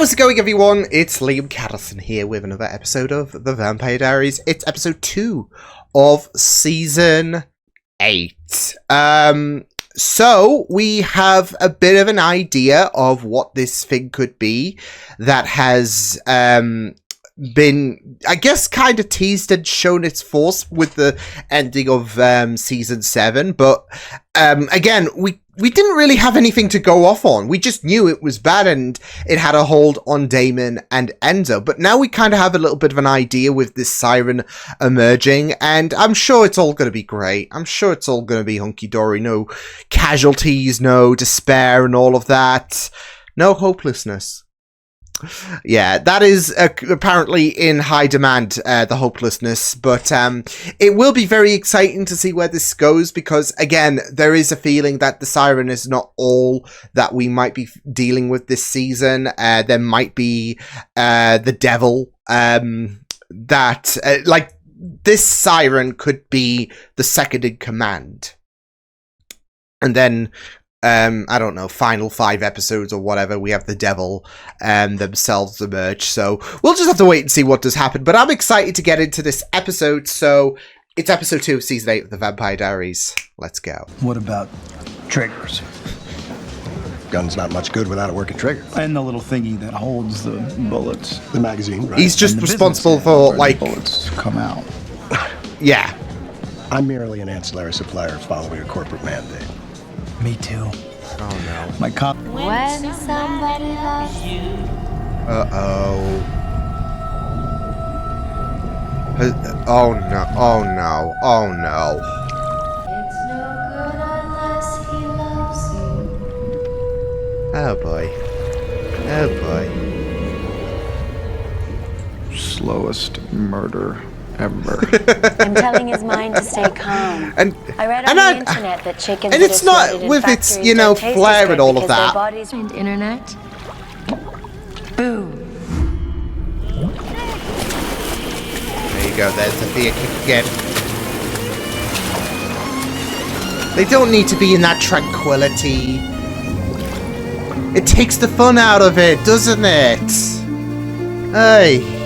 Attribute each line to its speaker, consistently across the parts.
Speaker 1: How's it going, everyone? It's Liam Catterson here with another episode of the Vampire Diaries. It's episode 2 of season 8. So we have a bit of an idea of what this thing could be that has been, I guess, kind of teased and shown its force with the ending of season 7. But again, we didn't really have anything to go off on. We just knew it was bad and it had a hold on Damon and Enzo. But now we kind of have a little bit of an idea with this siren emerging, and I'm sure it's all going to be great. I'm sure it's all going to be hunky-dory. No casualties, no despair and all of that. No hopelessness. Yeah, that is apparently in high demand, the hopelessness, but it will be very exciting to see where this goes, because again, there is a feeling that the siren is not all that we might be dealing with this season. There might be the devil, that like this siren could be the second in command, and then I don't know, final 5 episodes or whatever, we have the devil themselves emerge. So we'll just have to wait and see what does happen. But I'm excited to get into this episode. So it's episode 2 of season 8 of the Vampire Diaries. Let's go.
Speaker 2: What about triggers?
Speaker 3: Gun's not much good without a working trigger.
Speaker 2: And the little thingy that holds the bullets.
Speaker 3: The magazine, right?
Speaker 1: He's just responsible for, like,
Speaker 2: bullets come out.
Speaker 1: Yeah.
Speaker 3: I'm merely an ancillary supplier following a corporate mandate.
Speaker 2: Me too.
Speaker 1: Oh no.
Speaker 2: My cop.
Speaker 4: When somebody loves you.
Speaker 1: Uh-oh. Oh no. Oh no. Oh no.
Speaker 4: It's no good unless he loves you.
Speaker 1: Oh boy. Oh boy.
Speaker 2: Slowest murder ever.
Speaker 4: I'm telling his mind to stay calm.
Speaker 1: And
Speaker 4: I read on the internet that chickens
Speaker 1: and it's not with its, you know, flair and all of that.
Speaker 4: Bodies and internet. Boom.
Speaker 1: There you go, there's the fear kick again. They don't need to be in that tranquility. It takes the fun out of it, doesn't it? Hey.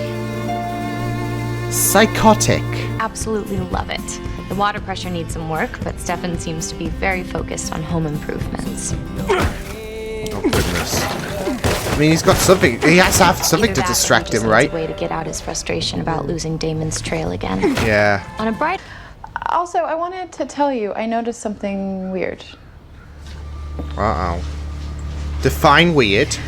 Speaker 1: Psychotic.
Speaker 5: Absolutely love it. The water pressure needs some work, but Stefan seems to be very focused on home improvements.
Speaker 1: Oh goodness. I mean, he's got something. He has to have something to distract him, right?
Speaker 5: A way to get out his frustration about losing Damon's trail again.
Speaker 1: Yeah.
Speaker 5: On a bright.
Speaker 6: Also, I wanted to tell you, I noticed something weird.
Speaker 1: Uh-oh. Define weird.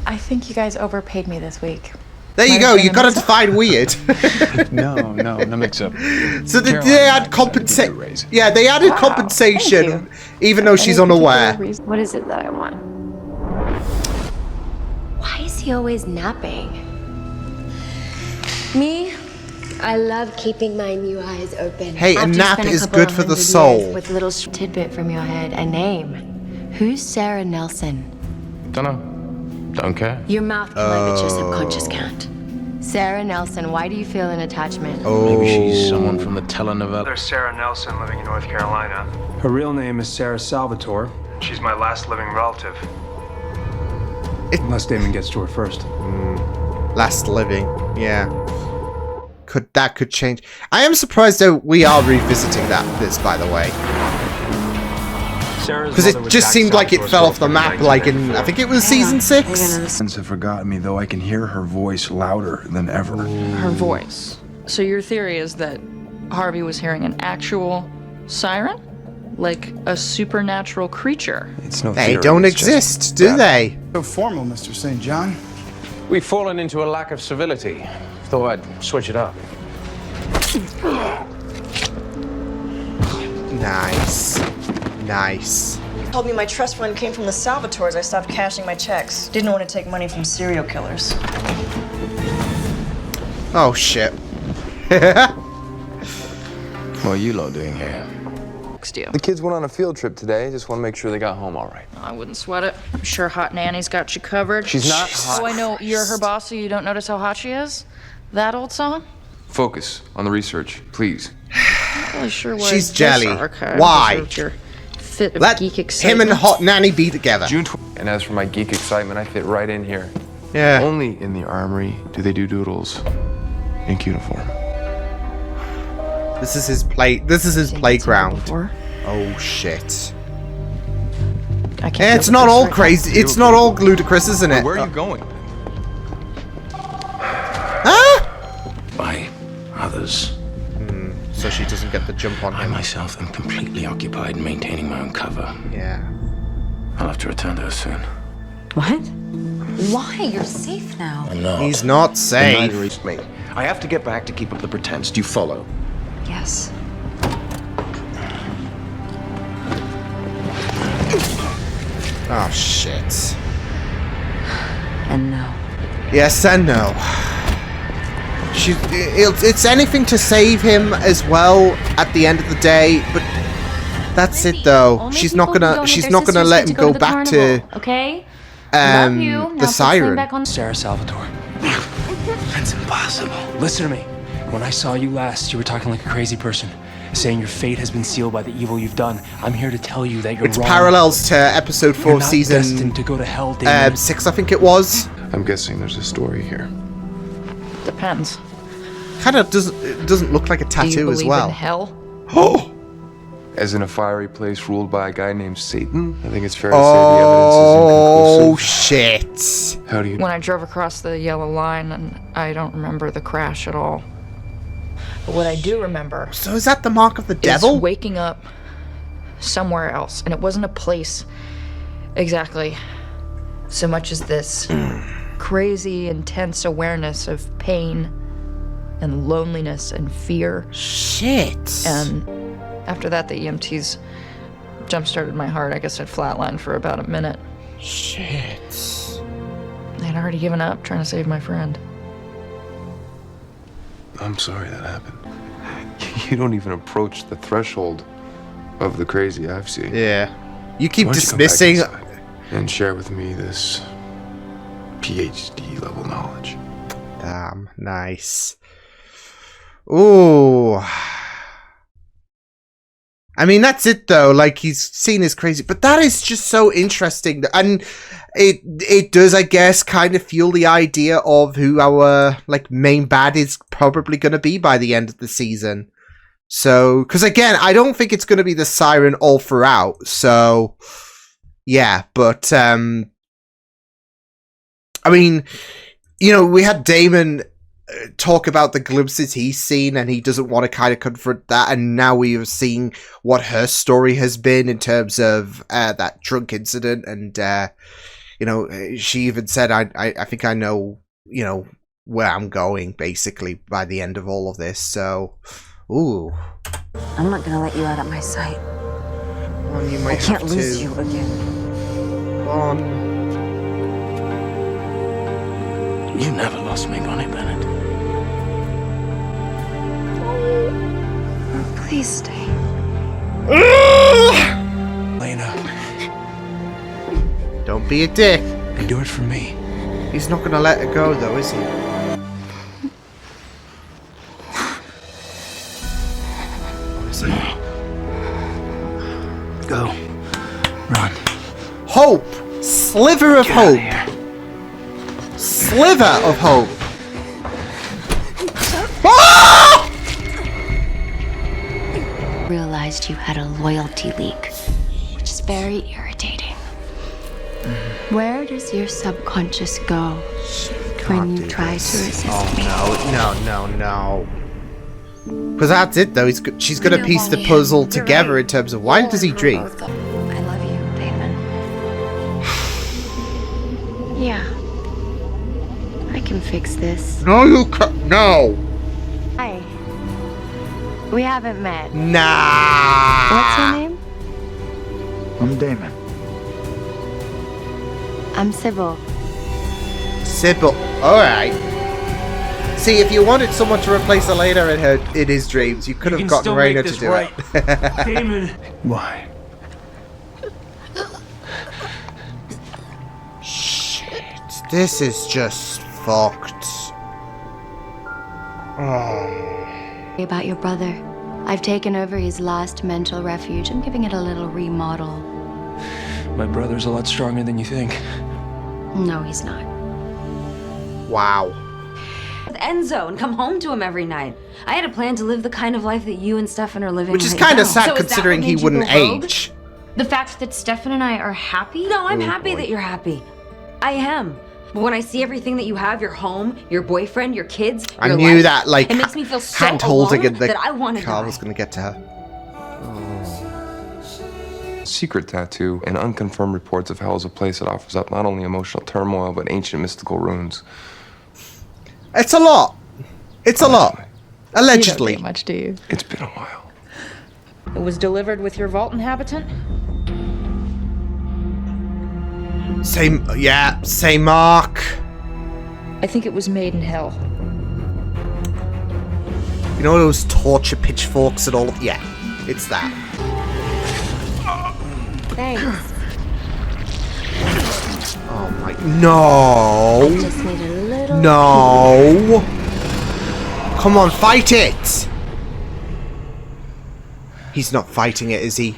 Speaker 6: I think you guys overpaid me this week.
Speaker 1: There you go, you gotta define weird.
Speaker 2: No mix-up.
Speaker 1: So they had compensation. Yeah, they added compensation, even though she's unaware.
Speaker 4: What is it that I want? Why is he always napping? Me? I love keeping my new eyes open.
Speaker 1: Hey, a nap is good for the soul.
Speaker 4: With a little tidbit from your head, a name. Who's Sarah Nelson?
Speaker 7: Dunno. Don't care.
Speaker 4: Your mouth can lie, but your subconscious can't. Sarah Nelson, why do you feel an attachment?
Speaker 7: Maybe she's someone from the telenovela.
Speaker 8: There's Sarah Nelson living in North Carolina. Her real name is Sarah Salvatore. She's my last living relative. Unless Damon gets to her first.
Speaker 1: Last living, yeah. That could change. I am surprised that we are revisiting this, by the way.
Speaker 8: Because
Speaker 1: it just seemed like it fell off the map, like in, I think it was season 6.
Speaker 2: Friends have forgotten me, though I can hear her voice louder than ever.
Speaker 9: Her voice. So your theory is that Harvey was hearing an actual siren? Like a supernatural creature?
Speaker 2: It's no
Speaker 1: They
Speaker 2: theory,
Speaker 1: don't
Speaker 2: it's
Speaker 1: exist, do they?
Speaker 2: So formal, Mr. St. John.
Speaker 7: We've fallen into a lack of civility. Thought I'd switch it up.
Speaker 1: Nice. Nice.
Speaker 10: Told me my trust fund came from the Salvatores. I stopped cashing my checks. Didn't want to take money from serial killers.
Speaker 1: Oh, shit.
Speaker 7: What are you lot doing here?
Speaker 11: The kids went on a field trip today. Just want to make sure they got home all right.
Speaker 9: I wouldn't sweat it. I'm sure Hot Nanny's got you covered.
Speaker 11: She's not hot.
Speaker 9: Oh, I know. You're her boss, so you don't notice how hot she is? That old song?
Speaker 11: Focus on the research, please.
Speaker 9: I'm not really sure why
Speaker 1: She's
Speaker 9: this
Speaker 1: jelly.
Speaker 9: archive
Speaker 1: Why?
Speaker 9: deserved your fit of
Speaker 1: Let
Speaker 9: geek
Speaker 1: him
Speaker 9: excitement.
Speaker 1: and Hot Nanny be together.
Speaker 11: And as for my geek excitement, I fit right in here.
Speaker 1: Yeah.
Speaker 11: Only in the armory do they do doodles in cuneiform.
Speaker 1: This is his playground. Oh shit.
Speaker 9: I can't
Speaker 1: It's not all crazy. It's not all ludicrous, isn't it?
Speaker 2: Where are you going?
Speaker 12: By others.
Speaker 1: So she doesn't get the jump on
Speaker 12: I
Speaker 1: him.
Speaker 12: myself am completely occupied maintaining my own cover.
Speaker 1: Yeah.
Speaker 12: I'll have to return to her soon.
Speaker 13: What? Why? You're safe now.
Speaker 12: I'm not.
Speaker 1: He's not safe.
Speaker 2: Neither is me. I have to get back to keep up the pretense. Do you follow?
Speaker 13: Yes.
Speaker 1: Oh shit.
Speaker 13: And no.
Speaker 1: Yes and no. It's anything to save him as well at the end of the day, but that's it though. She's not gonna let him go back to
Speaker 5: Okay? Love you. Now
Speaker 1: the
Speaker 5: put something
Speaker 1: siren.
Speaker 5: back on.
Speaker 8: Sarah Salvatore,
Speaker 12: That's impossible.
Speaker 8: listen to me. When I saw you last, you were talking like a crazy person, saying your fate has been sealed by the evil you've done. I'm here to tell you that you're
Speaker 1: It's
Speaker 8: wrong.
Speaker 1: parallels to episode 4
Speaker 8: You're not
Speaker 1: season
Speaker 8: destined to go to hell, Damon.
Speaker 1: 6 I think it was.
Speaker 11: I'm guessing there's a story here.
Speaker 9: Depends.
Speaker 1: Kind of doesn't look like a
Speaker 9: Do you
Speaker 1: tattoo
Speaker 9: believe
Speaker 1: as well.
Speaker 9: in hell?
Speaker 1: Oh.
Speaker 11: As in a fiery place ruled by a guy named Satan? I think it's fair to say the evidence is inconclusive.
Speaker 1: Shit.
Speaker 11: How do you...
Speaker 9: When I drove across the yellow line, and I don't remember the crash at all. But what I do remember
Speaker 1: So is that the mark of the
Speaker 9: is
Speaker 1: devil?
Speaker 9: waking up somewhere else, and it wasn't a place exactly so much as this crazy, intense awareness of pain and loneliness and fear.
Speaker 1: Shit.
Speaker 9: And after that, the EMTs jump-started my heart. I guess I'd flatlined for about a minute.
Speaker 1: Shit.
Speaker 9: I'd already given up trying to save my friend.
Speaker 11: I'm sorry that happened. You don't even approach the threshold of the crazy I've seen.
Speaker 1: Yeah. You keep
Speaker 11: Why don't you come back
Speaker 1: dismissing.
Speaker 11: inside and share with me this PhD level knowledge.
Speaker 1: Damn, nice. Ooh. I mean, that's it though. Like, he's seen as crazy, but that is just so interesting, and it does, I guess, kind of fuel the idea of who our like main bad is probably going to be by the end of the season. So, because again, I don't think it's going to be the siren all throughout. So, yeah, but I mean, you know, we had Damon talk about the glimpses he's seen, and he doesn't want to kind of confront that, and now we have seen what her story has been in terms of that drunk incident, and you know, she even said, I think I know, you know, where I'm going, basically, by the end of all of this. So, ooh.
Speaker 13: I'm not gonna let you out of my sight.
Speaker 1: Well, you might
Speaker 13: I can't
Speaker 1: have
Speaker 13: lose
Speaker 1: to.
Speaker 13: you again.
Speaker 1: Go on.
Speaker 12: You never lost me, Bonnie Bennett.
Speaker 13: Please stay.
Speaker 8: Lena,
Speaker 1: Don't be a dick.
Speaker 8: and do it for me.
Speaker 1: He's not gonna let her go, though, is he? What is he?
Speaker 12: Go. Run.
Speaker 1: Hope! Sliver of hope! Sliver of hope! Ah!
Speaker 4: Realized you had a loyalty leak, which is very irritating. Where does your subconscious go when you try to resist me?
Speaker 1: Oh, no. Because that's it, though. She's gonna piece the puzzle together in terms of why does he dream?
Speaker 4: I love you, Damon. Yeah. I can fix this.
Speaker 1: No, you can't. No!
Speaker 5: Hi. We haven't met.
Speaker 1: Nah!
Speaker 5: What's your name?
Speaker 12: I'm Damon.
Speaker 5: I'm Sybil.
Speaker 1: Sybil. Alright. See, if you wanted someone to replace Elena in his dreams, you could have gotten Raina to do it.
Speaker 8: Damon.
Speaker 12: Why?
Speaker 1: Shit. This is just fucked. Oh.
Speaker 5: About your brother. I've taken over his last mental refuge. I'm giving it a little remodel.
Speaker 8: My brother's a lot stronger than you think.
Speaker 5: No, he's not.
Speaker 1: Wow.
Speaker 13: With Enzo and come home to him every night. I had a plan to live the kind of life that you and Stefan are living
Speaker 1: Which is
Speaker 13: right
Speaker 1: kind
Speaker 13: now.
Speaker 1: of sad
Speaker 5: So is that
Speaker 1: considering
Speaker 5: what
Speaker 1: he
Speaker 5: made you
Speaker 1: wouldn't
Speaker 5: go rogue?
Speaker 1: age.
Speaker 5: The fact that Stefan and I are happy?
Speaker 13: No, I'm
Speaker 1: Oh,
Speaker 13: happy
Speaker 1: boy.
Speaker 13: that you're happy. I am. But when I see everything that you have, your home, your boyfriend, your kids,
Speaker 1: I
Speaker 13: your
Speaker 1: knew
Speaker 13: life,
Speaker 1: that, like,
Speaker 13: it makes me feel so
Speaker 1: hand-holding
Speaker 13: alone
Speaker 1: in the
Speaker 13: that I want to
Speaker 1: car
Speaker 13: die.
Speaker 1: was going to get to her.
Speaker 11: Secret tattoo and unconfirmed reports of hell is a place that offers up not only emotional turmoil but ancient mystical runes.
Speaker 1: It's a lot. It's a lot. Allegedly.
Speaker 6: You don't get much, do you?
Speaker 11: It's been a while.
Speaker 9: It was delivered with your vault inhabitant?
Speaker 1: Same, yeah, same mark.
Speaker 9: I think it was made in hell.
Speaker 1: You know those torture pitchforks and all? Yeah, it's that.
Speaker 4: Thanks.
Speaker 1: Oh my, no.
Speaker 4: Just need a little.
Speaker 1: No. Come on, fight it. He's not fighting it, is he?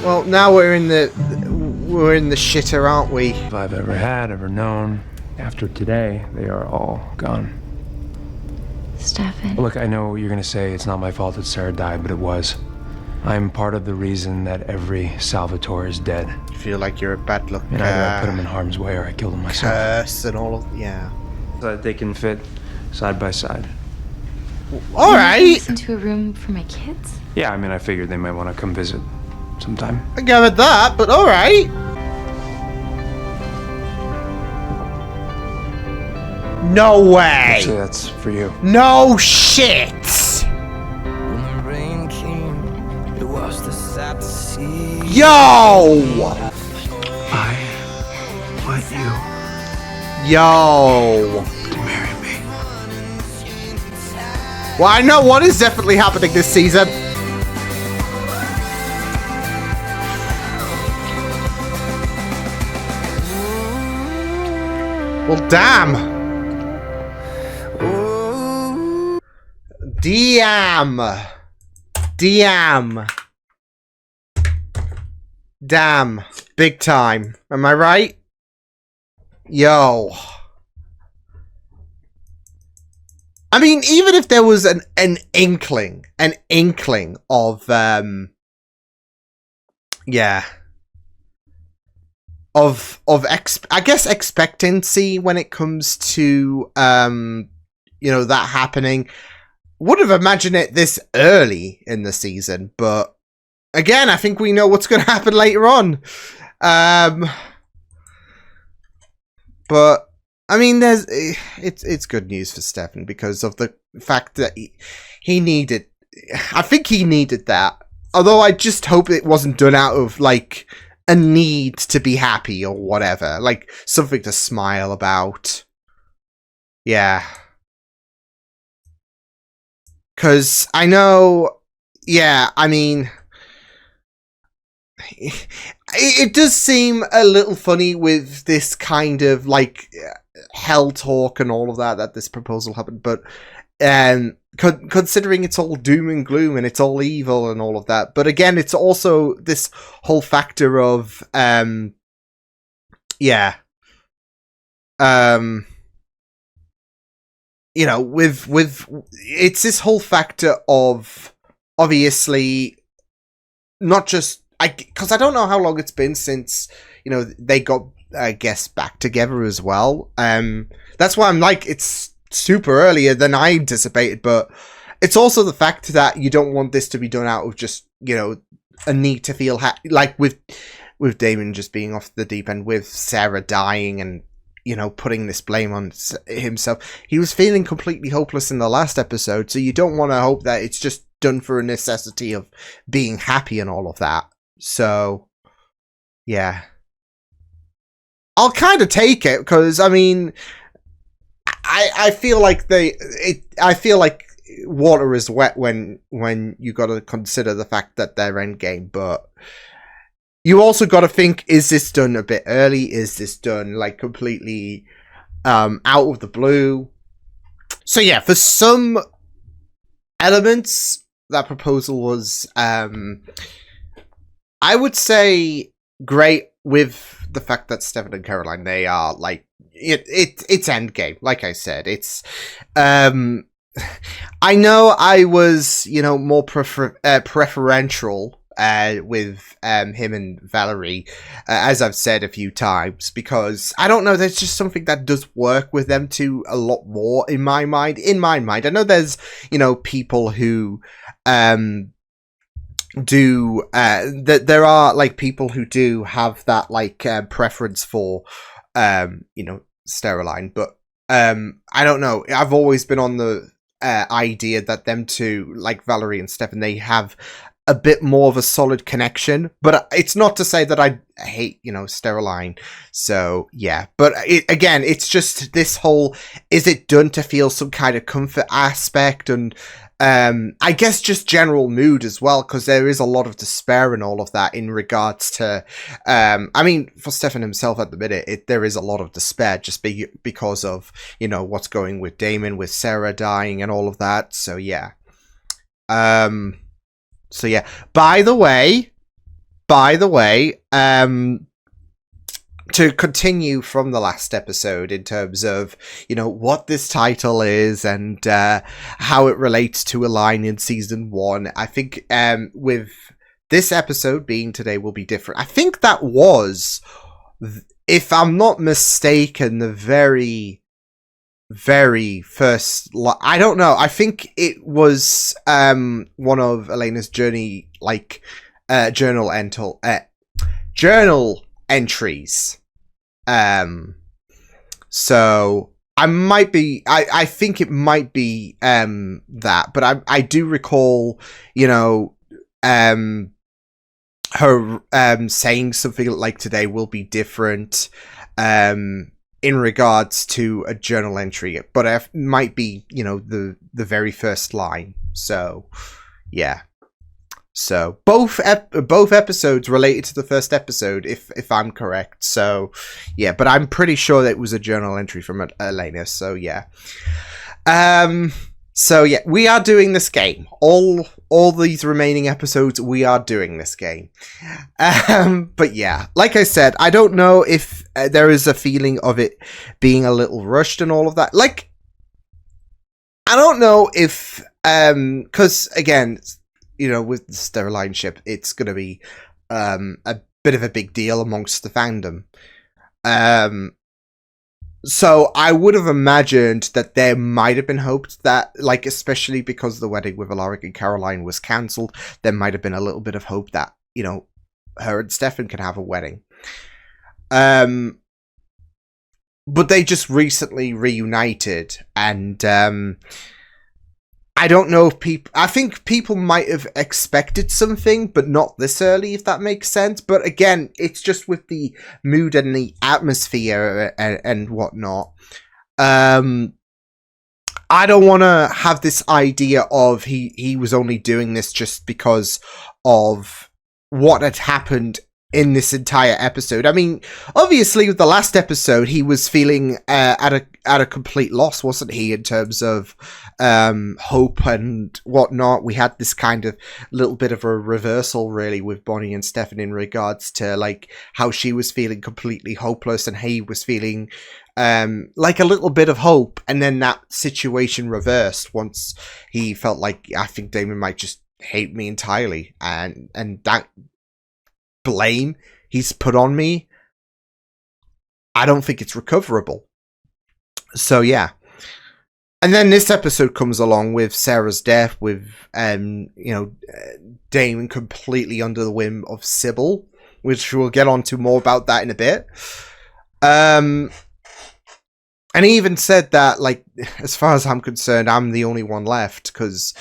Speaker 1: Well, now we're in the shitter, aren't we?
Speaker 8: If I've ever had, ever known, after today, they are all gone.
Speaker 5: Stefan.
Speaker 8: Look, I know you're gonna say it's not my fault that Sarah died, but it was. I'm part of the reason that every Salvatore is dead.
Speaker 1: You feel like you're a bad luck.
Speaker 8: And either I put him in harm's way or I killed him myself.
Speaker 1: Curse and all of, yeah.
Speaker 8: So that they can fit side by side.
Speaker 1: All right.
Speaker 5: Into a room for my kids?
Speaker 8: Yeah, I mean, I figured they might want to come visit sometime.
Speaker 1: I give it that, but all right. No way.
Speaker 8: Actually, that's for you.
Speaker 1: No shit. Yo.
Speaker 12: I want you
Speaker 1: Yo.
Speaker 12: to marry me.
Speaker 1: Well, I know what is definitely happening this season. Well, damn. Damn. Big time. Am I right? Yo. I mean, even if there was an inkling of, yeah. I guess expectancy when it comes to, you know, that happening. Would have imagined it this early in the season, but again, I think we know what's going to happen later on. But I mean, it's good news for Stefan because of the fact that he needed. I think he needed that. Although I just hope it wasn't done out of like a need to be happy or whatever, like something to smile about. Yeah. Because I know, yeah, I mean, it does seem a little funny with this kind of like hell talk and all of that this proposal happened, but considering it's all doom and gloom and it's all evil and all of that, but again, it's also this whole factor of yeah, you know, with it's this whole factor of obviously not just because I don't know how long it's been since, you know, they got I guess back together as well. That's why I'm like, it's super earlier than I anticipated, but it's also the fact that you don't want this to be done out of just, you know, a need to feel like with Damon just being off the deep end, with Sarah dying and, you know, putting this blame on himself. He was feeling completely hopeless in the last episode, so you don't want to hope that it's just done for a necessity of being happy and all of that. So, yeah. I'll kind of take it, because, I mean, I feel like I feel like water is wet when you got to consider the fact that they're endgame, but you also got to think, is this done a bit early? Is this done like completely out of the blue? So yeah, for some elements, that proposal was I would say great with the fact that Stefan and Caroline, they are like it's endgame. Like I said, it's I know I was, you know, more preferential with him and Valerie, as I've said a few times, because I don't know, there's just something that does work with them two a lot more in my mind. I know there's, you know, people who there are like people who do have that like preference for you know, Steroline, but I don't know, I've always been on the idea that them two, like Valerie and Stefan, they have a bit more of a solid connection, but it's not to say that I hate, you know, Steroline. So yeah, but again, it's just this whole, is it done to feel some kind of comfort aspect, and I guess just general mood as well, because there is a lot of despair and all of that in regards to, I mean, for Stefan himself at the minute, there is a lot of despair just because of, you know, what's going with Damon, with Sarah dying and all of that. So yeah. So yeah, by the way, to continue from the last episode in terms of, you know, what this title is and how it relates to a line in season 1, I think with this episode being today will be different. I think that was, if I'm not mistaken, the very first I don't know, I think it was one of Elena's journey, like journal entries. So I might be, I think it might be that, but I do recall, you know, her saying something like today will be different in regards to a journal entry, but it might be, you know, the very first line. So yeah, so both episodes related to the first episode, if I'm correct. So yeah, but I'm pretty sure that it was a journal entry from Elena. So yeah, so yeah, we are doing this game. All these remaining episodes, we are doing this game. But yeah, like I said, I don't know if there is a feeling of it being a little rushed and all of that. Like, I don't know if, because again, you know, with the Steroline ship, it's going to be a bit of a big deal amongst the fandom. So I would have imagined that there might have been hoped that, like, especially because the wedding with Alaric and Caroline was cancelled, there might have been a little bit of hope that, you know, her and Stefan can have a wedding. But they just recently reunited, and I don't know if I think people might have expected something, but not this early, if that makes sense. But again, it's just with the mood and the atmosphere and whatnot. I don't want to have this idea of he was only doing this just because of what had happened in this entire episode. I mean, obviously with the last episode, he was feeling at a complete loss, wasn't he, in terms of hope and whatnot. We had this kind of little bit of a reversal, really, with Bonnie and Stefan in regards to, like, how she was feeling completely hopeless and he was feeling like a little bit of hope, and then that situation reversed once he felt like, I think Damon might just hate me entirely, and that blame he's put on me, I don't think it's recoverable. So yeah, and then this episode comes along with Sarah's death, with you know, Damon completely under the whim of Sybil, which we'll get on to more about that in a bit. And he even said that, like, as far as I'm concerned, I'm the only one left, because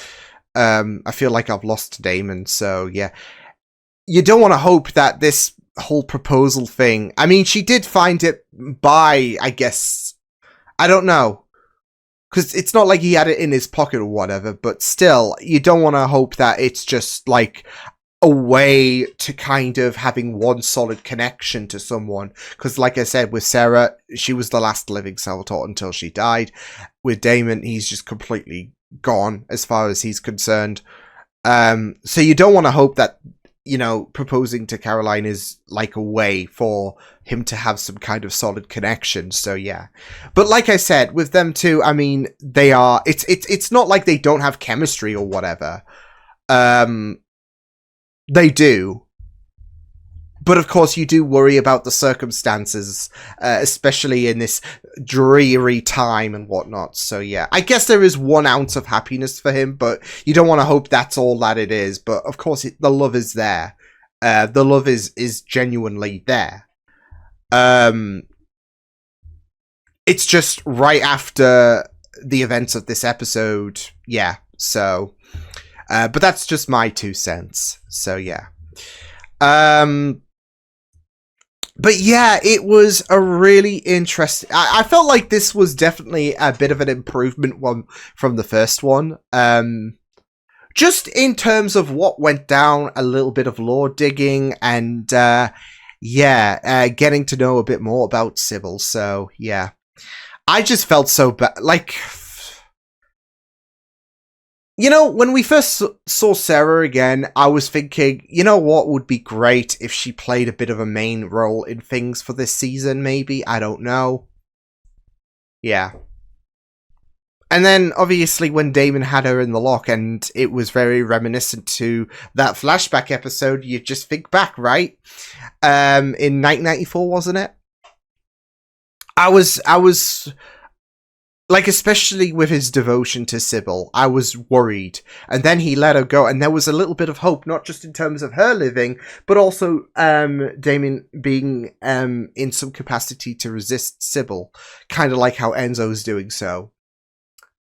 Speaker 1: I feel like I've lost Damon. So yeah, you don't want to hope that this whole proposal thing, I mean, she did find it by, I guess, I don't know, because it's not like he had it in his pocket or whatever, but still, you don't want to hope that it's just like a way to kind of having one solid connection to someone, because like I said, with Sarah, she was the last living Salvatore until she died. With Damon, he's just completely gone as far as he's concerned. So you don't want to hope that you know, proposing to Caroline is like a way for him to have some kind of solid connection. So yeah, but like I said, with them two, I mean, they are. It's not like they don't have chemistry or whatever. They do. But of course, you do worry about the circumstances, especially in this dreary time and whatnot. So yeah, I guess there is 1 ounce of happiness for him, but you don't want to hope that's all that it is. But of course, the love is there. The love is genuinely there. It's just right after the events of this episode. Yeah, so... but that's just my 2 cents. So yeah. But yeah, it was a really interesting... I felt like this was definitely a bit of an improvement one from the first one. Just in terms of what went down, a little bit of lore digging, and getting to know a bit more about Sybil. So yeah, I just felt so bad. Like... You know, when we first saw Sarah again, I was thinking, you know what would be great if she played a bit of a main role in things for this season, maybe? I don't know. Yeah. And then, obviously, when Damon had her in the lock, and it was very reminiscent to that flashback episode, you just think back, right? In 1994, wasn't it? I was... Like, especially with his devotion to Sybil, I was worried. And then he let her go, and there was a little bit of hope, not just in terms of her living, but also Damon being in some capacity to resist Sybil. Kind of like how Enzo's doing so.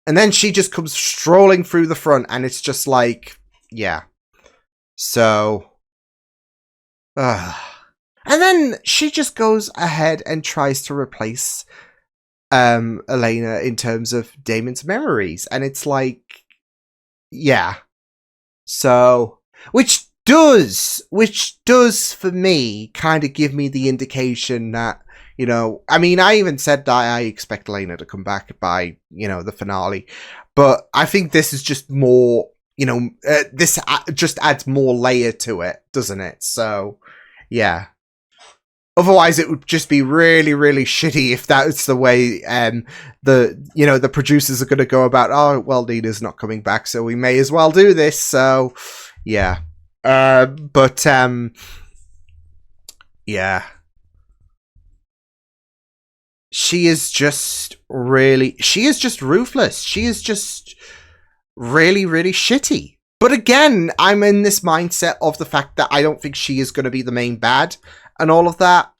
Speaker 1: And then she just comes strolling through the front, and it's just like, yeah. So... And then she just goes ahead and tries to replace... Elena in terms of Damon's memories, and it's like, yeah. So, which does for me kind of give me the indication that, you know, I mean, I even said that I expect Elena to come back by, you know, the finale, but I think this is just more, you know, this just adds more layer to it, doesn't it? So, yeah. Otherwise, it would just be really, really shitty if that's the way the producers are going to go about. Oh, well, Nina's not coming back, so we may as well do this. So, yeah, yeah, she is just ruthless. She is just really, really shitty. But again, I'm in this mindset of the fact that I don't think she is going to be the main bad. And all of that,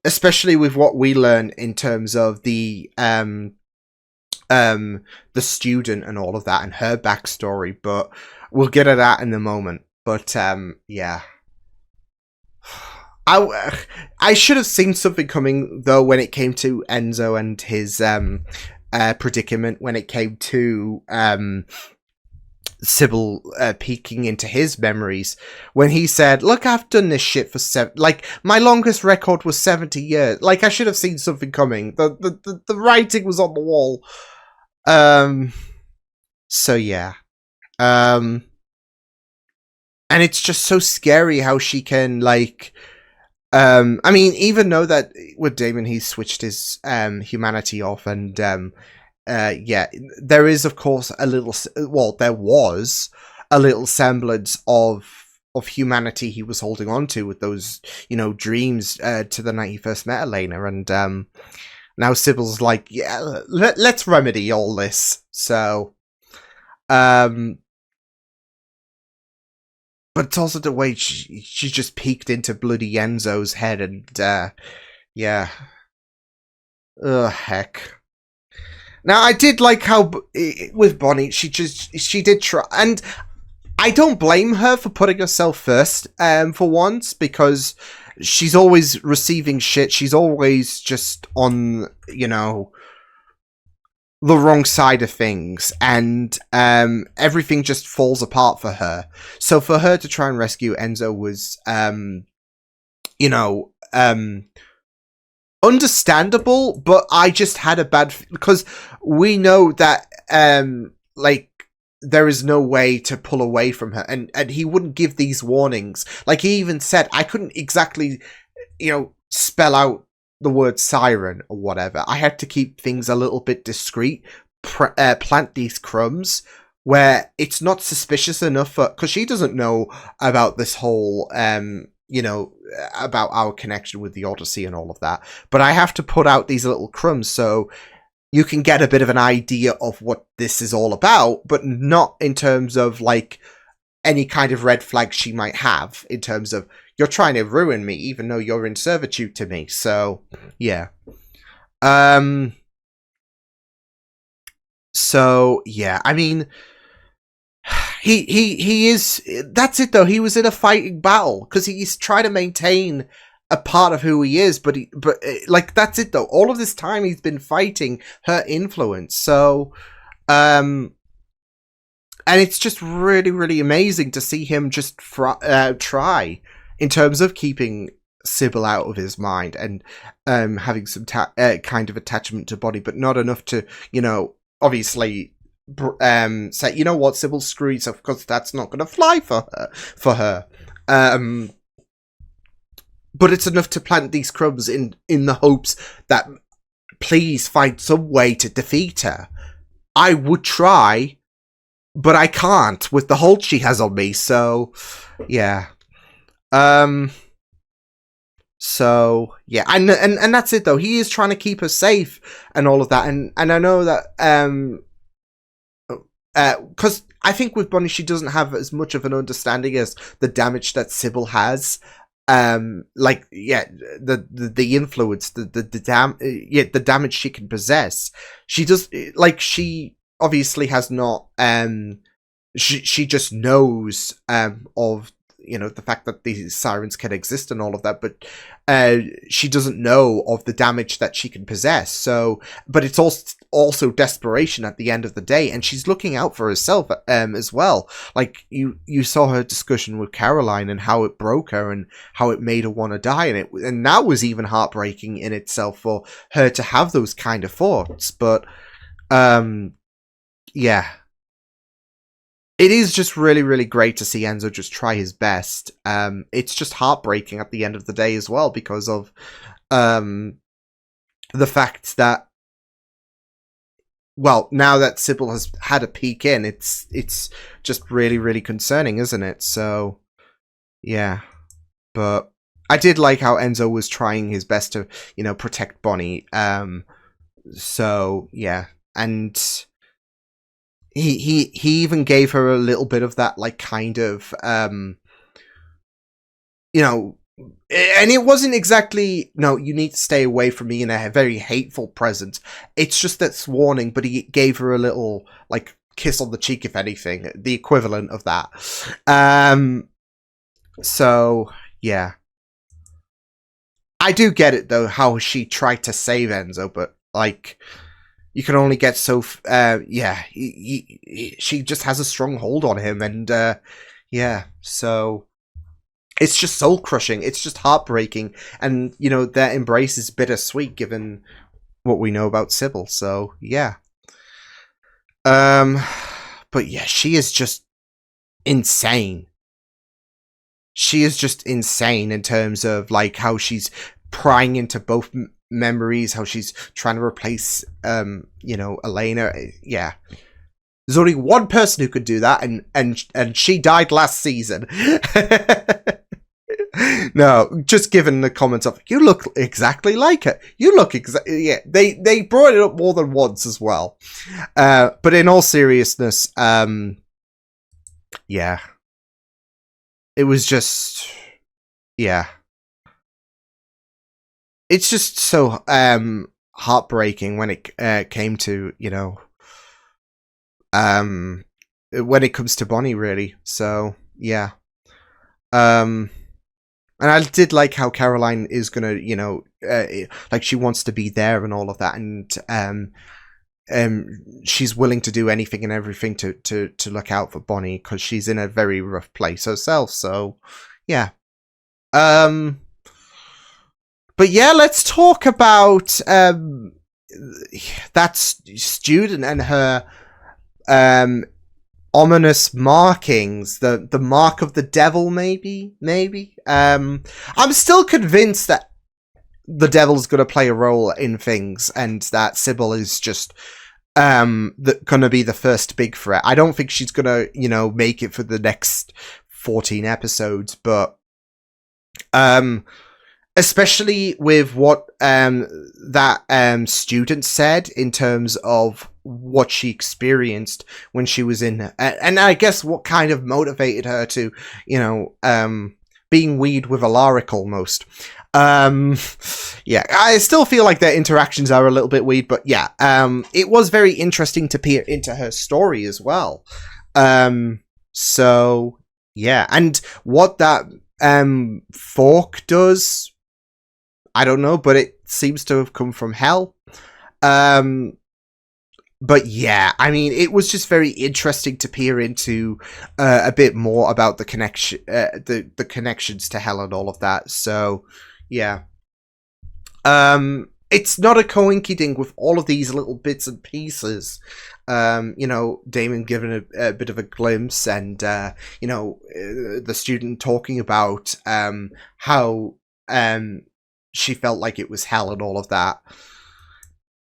Speaker 1: especially with what we learn in terms of the student and all of that and her backstory, but we'll get at that in a moment. But yeah, I should have seen something coming though when it came to Enzo and his predicament, when it came to Sybil peeking into his memories, when he said, look, I've done this shit for like, my longest record was 70 years. Like, I should have seen something coming. The writing was on the wall. So yeah. And it's just so scary how she can, like, I mean, even though that with Damon, he switched his humanity off, and yeah, there is, of course, there was a little semblance of humanity he was holding on to with those, you know, dreams to the night he first met Elena, and now Sybil's like, yeah, let's remedy all this. So, but it's also the way she just peeked into bloody Enzo's head, and yeah, ugh, heck. Now, I did like how, with Bonnie, she did try, and I don't blame her for putting herself first, for once, because she's always receiving shit, she's always just on, you know, the wrong side of things, and everything just falls apart for her. So for her to try and rescue Enzo was, you know, understandable, but I just had a bad because we know that like there is no way to pull away from her, and he wouldn't give these warnings. Like, he even said, I couldn't exactly, spell out the word siren or whatever. I had to keep things a little bit discreet, plant these crumbs where it's not suspicious enough for, because she doesn't know about this whole about our connection with the Odyssey and all of that, but I have to put out these little crumbs so you can get a bit of an idea of what this is all about, but not in terms of like any kind of red flag she might have in terms of, you're trying to ruin me even though you're in servitude to me. So yeah. So yeah, I mean, he is, that's it though. He was in a fighting battle because he's trying to maintain a part of who he is, but like, that's it though. All of this time he's been fighting her influence. So and it's just really, really amazing to see him just try in terms of keeping Sybil out of his mind and having some kind of attachment to Bonnie, but not enough to, obviously say, you know what, Sybil, screw yourself, because that's not going to fly for her. But it's enough to plant these crumbs in the hopes that please find some way to defeat her. I would try, but I can't with the hold she has on me. So yeah. So yeah, and that's it though. He is trying to keep her safe and all of that, and I know that because I think with Bonnie, she doesn't have as much of an understanding as the damage that Sybil has. Like, yeah, the influence, the damage she can possess. She does, like, she obviously has not, she just knows, of, the fact that these sirens can exist and all of that, but, she doesn't know of the damage that she can possess. So, but it's also desperation at the end of the day, and she's looking out for herself, as well. Like, you saw her discussion with Caroline and how it broke her and how it made her want to die, and that was even heartbreaking in itself for her to have those kind of thoughts. But, yeah. It is just really, really great to see Enzo just try his best. It's just heartbreaking at the end of the day as well, because of the fact that, well, now that Sybil has had a peek in, it's just really, really concerning, isn't it? So, yeah. But I did like how Enzo was trying his best to, protect Bonnie. So, yeah. And he even gave her a little bit of that, like, kind of, and it wasn't exactly, no, you need to stay away from me in a very hateful presence. It's just that warning, but he gave her a little, like, kiss on the cheek, if anything, the equivalent of that. So, yeah. I do get it, though, how she tried to save Enzo, but, like, you can only get so, yeah, she just has a strong hold on him, and, yeah, so it's just soul-crushing, it's just heartbreaking, and, their embrace is bittersweet, given what we know about Sybil, so, yeah. But, yeah, she is just insane. She is just insane in terms of, like, how she's prying into both memories, how she's trying to replace, Elena. Yeah. There's only one person who could do that, and she died last season. No, just given the comments of, you look exactly like her. You look exactly, yeah. They brought it up more than once as well. But in all seriousness, yeah. It was just, yeah. It's just so heartbreaking when it came to, when it comes to Bonnie, really. So, yeah. And I did like how Caroline is gonna, like, she wants to be there and all of that, and she's willing to do anything and everything to look out for Bonnie, because she's in a very rough place herself. So, yeah. But yeah, let's talk about that student and her ominous markings, the mark of the devil, maybe. I'm still convinced that the devil's going to play a role in things, and that Sybil is just going to be the first big threat. I don't think she's going to, make it for the next 14 episodes, but especially with what that student said in terms of what she experienced when she was in, and I guess what kind of motivated her to, being weed with Alaric almost. Yeah, I still feel like their interactions are a little bit weird, but yeah, it was very interesting to peer into her story as well. So yeah, and what that fork does, I don't know, but it seems to have come from hell. But yeah, I mean, it was just very interesting to peer into a bit more about the connection, the connections to hell and all of that. So yeah, it's not a coinky-ding with all of these little bits and pieces. Damon giving a bit of a glimpse, and the student talking about how she felt like it was hell and all of that.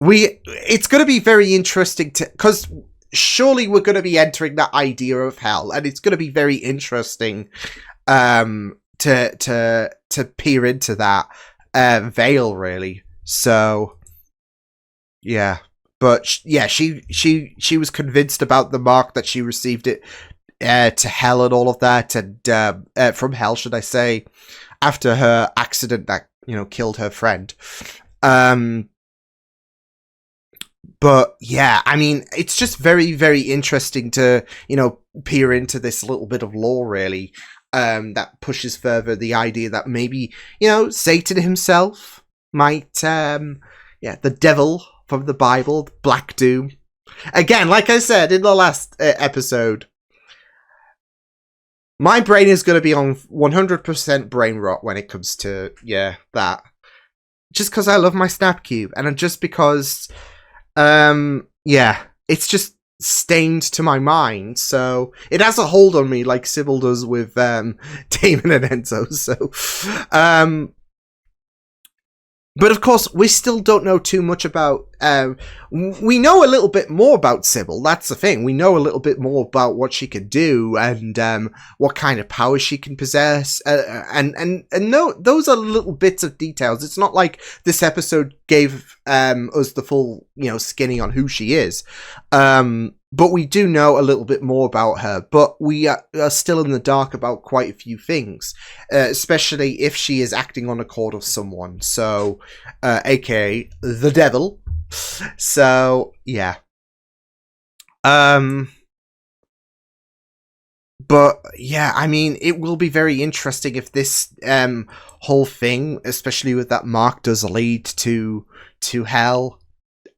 Speaker 1: It's going to be very interesting because surely we're going to be entering that idea of hell, and it's going to be very interesting to peer into that veil, really. So yeah, but yeah, she was convinced about the mark that she received it to hell and all of that, and from hell, should I say, after her accident that killed her friend. But yeah, I mean, it's just very, very interesting to, peer into this little bit of lore, really, that pushes further the idea that maybe, Satan himself might, the devil from the Bible, Black Doom. Again, like I said in the last episode, my brain is going to be on 100% brain rot when it comes to, that. Just because I love my Snap Cube, and just because... it's just stained to my mind, so it has a hold on me like Sybil does with Damon and Enzo. So but of course we still don't know too much about we know a little bit more about Sybil. That's the thing. We know a little bit more about what she can do, and what kind of powers she can possess, and no, those are little bits of details. It's not like this episode gave us the full skinny on who she is, but we do know a little bit more about her. But we are still in the dark about quite a few things, especially if she is acting on accord of someone, so aka the devil. So yeah, but yeah, I mean, it will be very interesting if this whole thing, especially with that mark, does lead to hell.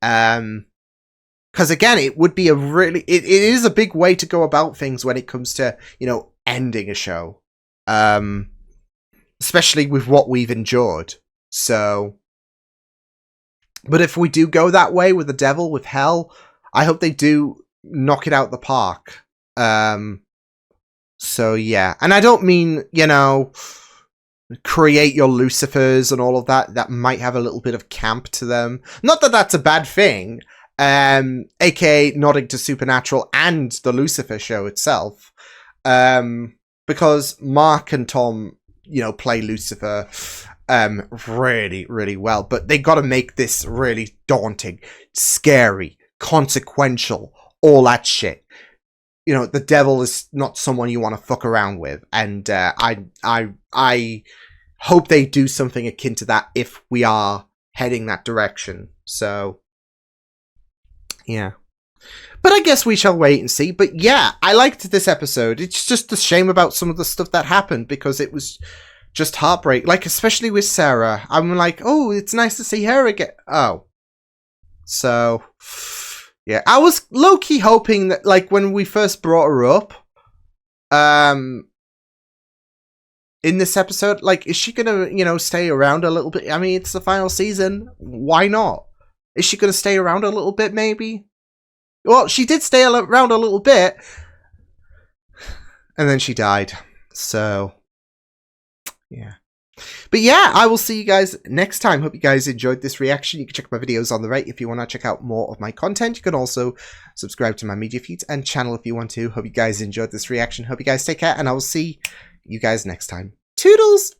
Speaker 1: Because again, it would be it is a big way to go about things when it comes to ending a show, especially with what we've endured. So. But if we do go that way with the devil, with hell, I hope they do knock it out the park. So yeah, and I don't mean, create your Lucifers and all of that. That might have a little bit of camp to them. Not that that's a bad thing. aka nodding to Supernatural and the Lucifer show itself. Because Mark and Tom, play Lucifer really, really well, but they got to make this really daunting, scary, consequential, all that shit. The devil is not someone you want to fuck around with, and I hope they do something akin to that if we are heading that direction. So yeah, but I guess we shall wait and see. But yeah, I liked this episode. It's just a shame about some of the stuff that happened, because it was just heartbreak, like especially with Sarah. I'm like, oh, it's nice to see her again. Oh, so yeah, I was low-key hoping that, like, when we first brought her up, in this episode, like, is she gonna, stay around a little bit? I mean, it's the final season. Why not? Is she gonna stay around a little bit? Maybe. Well, she did stay around a little bit, And then she died. So, yeah. But yeah, I will see you guys next time. Hope you guys enjoyed this reaction. You can check my videos on the right if you want to check out more of my content. You can also subscribe to my media feeds and channel if you want to. Hope you guys enjoyed this reaction. Hope you guys take care, and I will see you guys next time. Toodles!